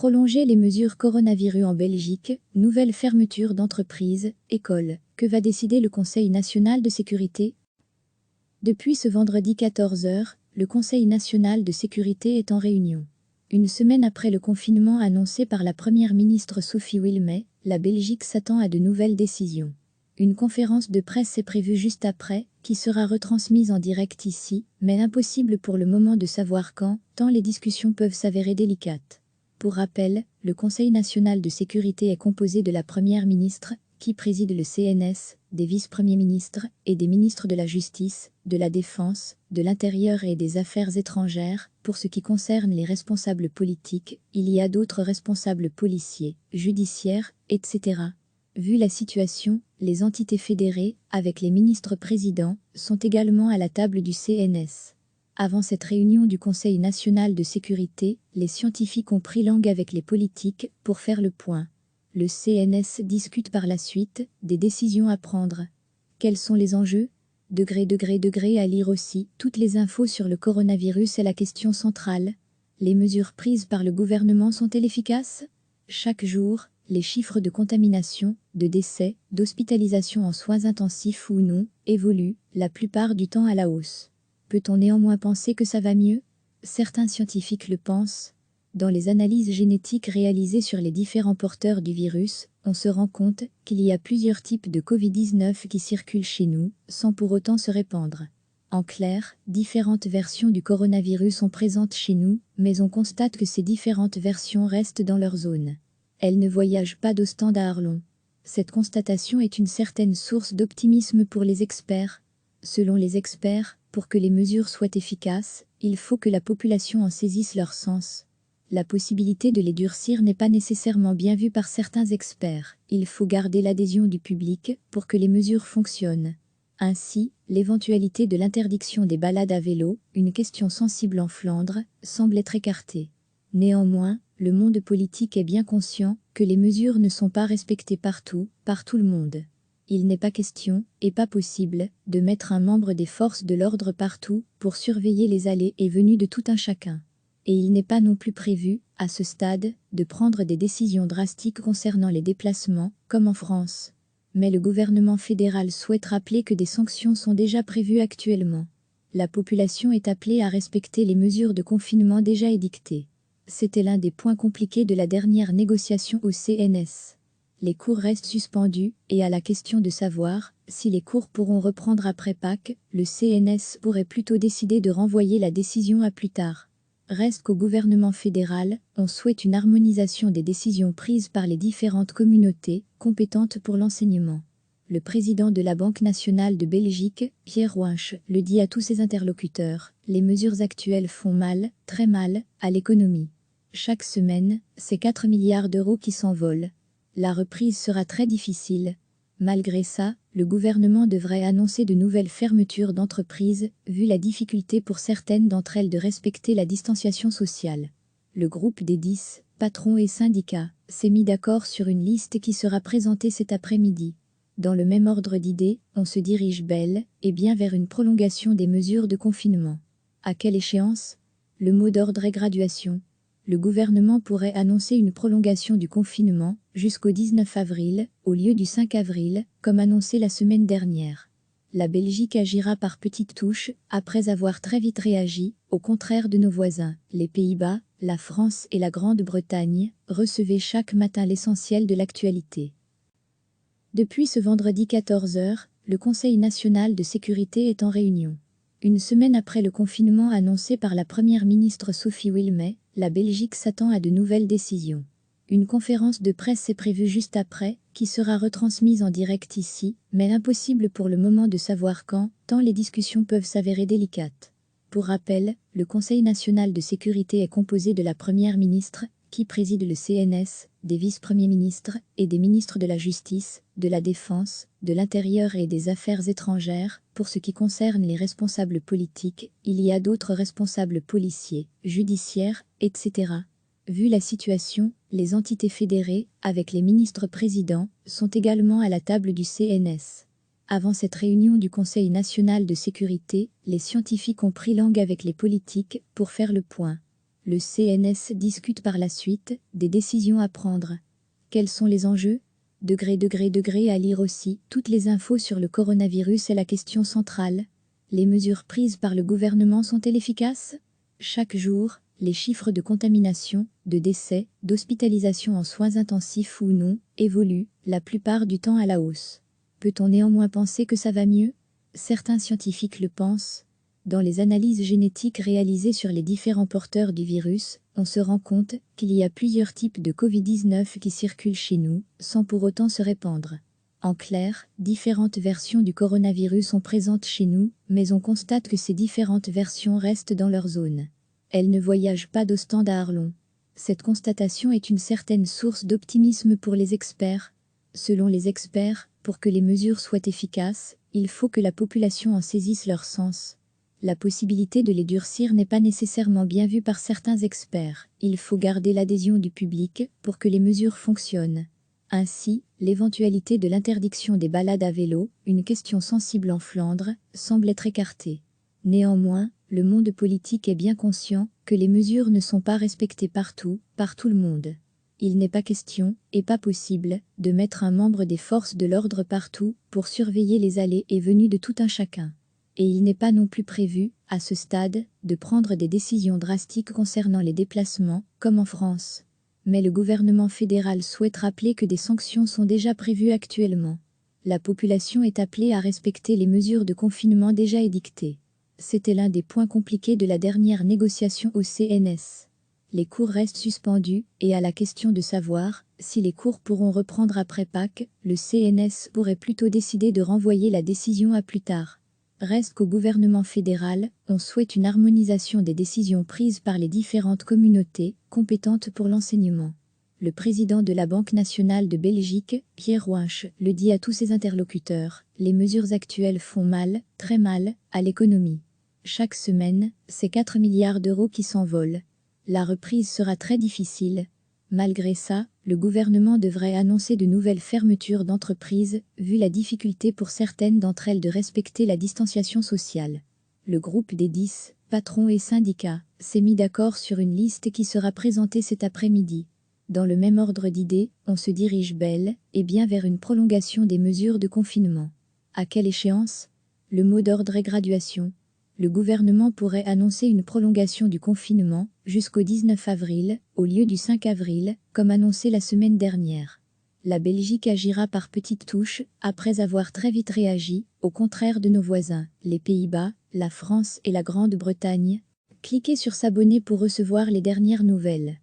Prolonger les mesures coronavirus en Belgique, nouvelle fermeture d'entreprises, écoles. Que va décider le Conseil national de sécurité? Depuis ce vendredi 14 h, le Conseil national de sécurité est en réunion. Une semaine après le confinement annoncé par la première ministre Sophie Wilmès, la Belgique s'attend à de nouvelles décisions. Une conférence de presse est prévue juste après, qui sera retransmise en direct ici, mais impossible pour le moment de savoir quand, tant les discussions peuvent s'avérer délicates. Pour rappel, le Conseil national de sécurité est composé de la première ministre, qui préside le CNS, des vice-premiers ministres et des ministres de la Justice, de la Défense, de l'Intérieur et des Affaires étrangères. Pour ce qui concerne les responsables politiques, il y a d'autres responsables policiers, judiciaires, etc. Vu la situation, les entités fédérées, avec les ministres-présidents, sont également à la table du CNS. Avant cette réunion du Conseil national de sécurité, les scientifiques ont pris langue avec les politiques pour faire le point. Le CNS discute par la suite des décisions à prendre. Quels sont les enjeux? Degré à lire aussi. Toutes les infos sur le coronavirus est la question centrale. Les mesures prises par le gouvernement sont-elles efficaces? Chaque jour, les chiffres de contamination, de décès, d'hospitalisation en soins intensifs ou non, évoluent, la plupart du temps à la hausse. Peut-on néanmoins penser que ça va mieux? Certains scientifiques le pensent. Dans les analyses génétiques réalisées sur les différents porteurs du virus, on se rend compte qu'il y a plusieurs types de Covid-19 qui circulent chez nous, sans pour autant se répandre. En clair, différentes versions du coronavirus sont présentes chez nous, mais on constate que ces différentes versions restent dans leur zone. Elles ne voyagent pas d'Ostende à Arlon. Cette constatation est une certaine source d'optimisme pour les experts. Selon les experts, pour que les mesures soient efficaces, il faut que la population en saisisse leur sens. La possibilité de les durcir n'est pas nécessairement bien vue par certains experts. Il faut garder l'adhésion du public pour que les mesures fonctionnent. Ainsi, l'éventualité de l'interdiction des balades à vélo, une question sensible en Flandre, semble être écartée. Néanmoins, le monde politique est bien conscient que les mesures ne sont pas respectées partout, par tout le monde. Il n'est pas question, et pas possible, de mettre un membre des forces de l'ordre partout pour surveiller les allées et venues de tout un chacun. Et il n'est pas non plus prévu, à ce stade, de prendre des décisions drastiques concernant les déplacements, comme en France. Mais le gouvernement fédéral souhaite rappeler que des sanctions sont déjà prévues actuellement. La population est appelée à respecter les mesures de confinement déjà édictées. C'était l'un des points compliqués de la dernière négociation au CNS. Les cours restent suspendus, et à la question de savoir si les cours pourront reprendre après Pâques, le CNS pourrait plutôt décider de renvoyer la décision à plus tard. Reste qu'au gouvernement fédéral, on souhaite une harmonisation des décisions prises par les différentes communautés compétentes pour l'enseignement. Le président de la Banque nationale de Belgique, Pierre Winch, le dit à tous ses interlocuteurs, les mesures actuelles font mal, très mal, à l'économie. Chaque semaine, c'est 4 milliards d'euros qui s'envolent. La reprise sera très difficile. Malgré ça, le gouvernement devrait annoncer de nouvelles fermetures d'entreprises, vu la difficulté pour certaines d'entre elles de respecter la distanciation sociale. Le groupe des 10, patrons et syndicats, s'est mis d'accord sur une liste qui sera présentée cet après-midi. Dans le même ordre d'idées, on se dirige bel et bien vers une prolongation des mesures de confinement. À quelle échéance? Le mot d'ordre est graduation. Le gouvernement pourrait annoncer une prolongation du confinement jusqu'au 19 avril, au lieu du 5 avril, comme annoncé la semaine dernière. La Belgique agira par petites touches, après avoir très vite réagi, au contraire de nos voisins. Les Pays-Bas, la France et la Grande-Bretagne recevaient chaque matin l'essentiel de l'actualité. Depuis ce vendredi 14 h, le Conseil national de sécurité est en réunion. Une semaine après le confinement annoncé par la première ministre Sophie Wilmès, la Belgique s'attend à de nouvelles décisions. Une conférence de presse est prévue juste après, qui sera retransmise en direct ici, mais impossible pour le moment de savoir quand, tant les discussions peuvent s'avérer délicates. Pour rappel, le Conseil national de sécurité est composé de la première ministre, qui préside le CNS, des vice-premiers ministres et des ministres de la Justice, de la Défense, de l'Intérieur et des Affaires étrangères. Pour ce qui concerne les responsables politiques, il y a d'autres responsables policiers, judiciaires, etc. Vu la situation, les entités fédérées, avec les ministres-présidents, sont également à la table du CNS. Avant cette réunion du Conseil national de sécurité, les scientifiques ont pris langue avec les politiques pour faire le point. Le CNS discute par la suite des décisions à prendre. Quels sont les enjeux? Degré à lire aussi. Toutes les infos sur le coronavirus est la question centrale. Les mesures prises par le gouvernement sont-elles efficaces? Chaque jour, les chiffres de contamination, de décès, d'hospitalisation en soins intensifs ou non, évoluent, la plupart du temps à la hausse. Peut-on néanmoins penser que ça va mieux? Certains scientifiques le pensent. Dans les analyses génétiques réalisées sur les différents porteurs du virus, on se rend compte qu'il y a plusieurs types de Covid-19 qui circulent chez nous, sans pour autant se répandre. En clair, différentes versions du coronavirus sont présentes chez nous, mais on constate que ces différentes versions restent dans leur zone. Elles ne voyagent pas d'Ostende à Arlon. Cette constatation est une certaine source d'optimisme pour les experts. Selon les experts, pour que les mesures soient efficaces, il faut que la population en saisisse leur sens. La possibilité de les durcir n'est pas nécessairement bien vue par certains experts. Il faut garder l'adhésion du public pour que les mesures fonctionnent. Ainsi, l'éventualité de l'interdiction des balades à vélo, une question sensible en Flandre, semble être écartée. Néanmoins, le monde politique est bien conscient que les mesures ne sont pas respectées partout, par tout le monde. Il n'est pas question, et pas possible, de mettre un membre des forces de l'ordre partout pour surveiller les allées et venues de tout un chacun. Et il n'est pas non plus prévu, à ce stade, de prendre des décisions drastiques concernant les déplacements, comme en France. Mais le gouvernement fédéral souhaite rappeler que des sanctions sont déjà prévues actuellement. La population est appelée à respecter les mesures de confinement déjà édictées. C'était l'un des points compliqués de la dernière négociation au CNS. Les cours restent suspendus, et à la question de savoir si les cours pourront reprendre après Pâques, le CNS pourrait plutôt décider de renvoyer la décision à plus tard. Reste qu'au gouvernement fédéral, on souhaite une harmonisation des décisions prises par les différentes communautés compétentes pour l'enseignement. Le président de la Banque nationale de Belgique, Pierre Winch, le dit à tous ses interlocuteurs, les mesures actuelles font mal, très mal, à l'économie. Chaque semaine, c'est 4 milliards d'euros qui s'envolent. La reprise sera très difficile. Malgré ça, le gouvernement devrait annoncer de nouvelles fermetures d'entreprises, vu la difficulté pour certaines d'entre elles de respecter la distanciation sociale. Le groupe des 10, patrons et syndicats, s'est mis d'accord sur une liste qui sera présentée cet après-midi. Dans le même ordre d'idées, on se dirige bel et bien vers une prolongation des mesures de confinement. À quelle échéance? Le mot d'ordre est graduation. Le gouvernement pourrait annoncer une prolongation du confinement jusqu'au 19 avril, au lieu du 5 avril, comme annoncé la semaine dernière. La Belgique agira par petites touches, après avoir très vite réagi, au contraire de nos voisins, les Pays-Bas, la France et la Grande-Bretagne. Cliquez sur s'abonner pour recevoir les dernières nouvelles.